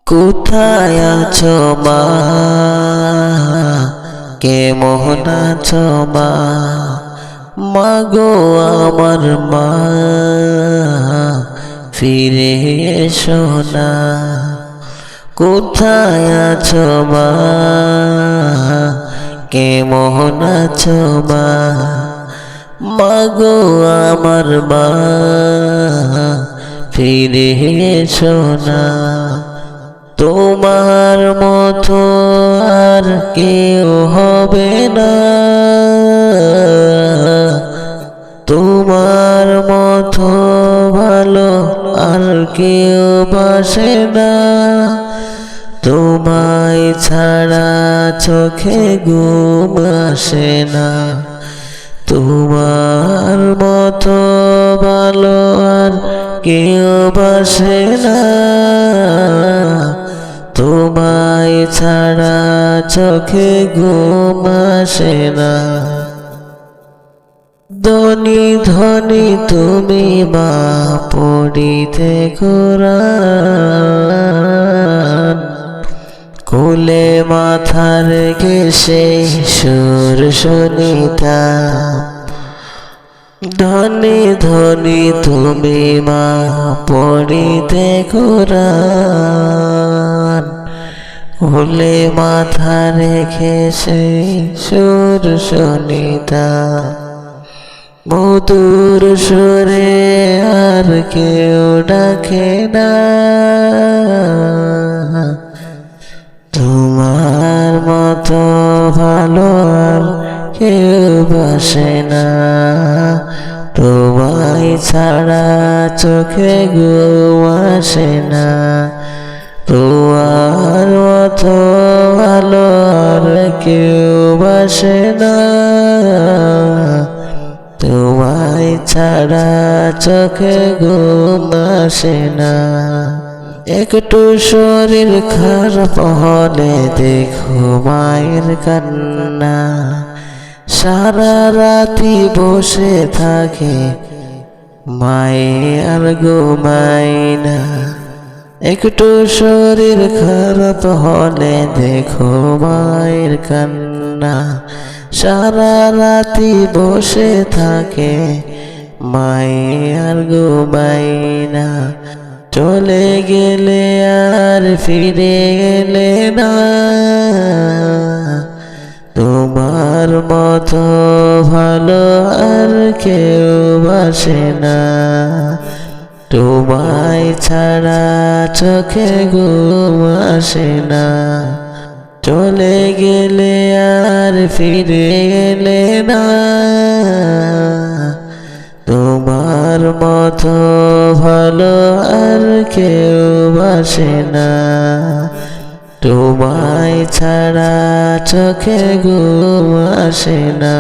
কোথায় আছো মা, কেমন আছো মা, মাগো আমার মা, ফিরে এসো না। কোথায় আছো মা, কেমন আছো মা, মাগো আমার মা, ফিরে এসো না। তোমার মতো আর কেউ হবে না, তোমার মতো ভালো আর কেউ বাসে না। তোমায় ছাড়া চোখে ঘুম আসে না, তোমার মতো ভালো আর কেউ বাসে না। তোমায় ছাড়া চোখে ঘুম আসে না। ধনী ধনী তুমি মা, পড়িতে কোরআন, কোলে মাথা রেখে সেই সুর শুনিতাম। ধনী ধনী তুমি মা, পড়িতে কোরআন, কোলে মাথা রেখে সেই সুর শুনিতাম। মধুর সুরে আর কেউ ডাকে না, তোমার মতো ভালো আর কেউ বাসে না। তোমায় ছাড়া চোখে ঘুম আসে না, তোমার মতো ভালো আর কেউ বাসে না। তোমায় ছাড়া চোখে ঘুম আসে না। একটু শরীর খারাপ হলে দেখো মায়ের কান্না, সারা রাতি বসে থাকে মায়ে আর ঘুমায় না। একটু শরীর খারাপ হলে দেখো মায়ের কান্না, সারা রাতি বসে থাকে মায়ে আর ঘুমায় না। চলে গেলে আর ফিরে এলে না, তোমার মতো ভালো আর কেউ বাসে না। তোমায় ছাড়া চোখে ঘুম আসে না। চলে গেলে আর ফিরে এলে না, তোমার মতো ভালো আর কেউ বাসে না। তোমায় ছাড়া চোখে ঘুম আসে না।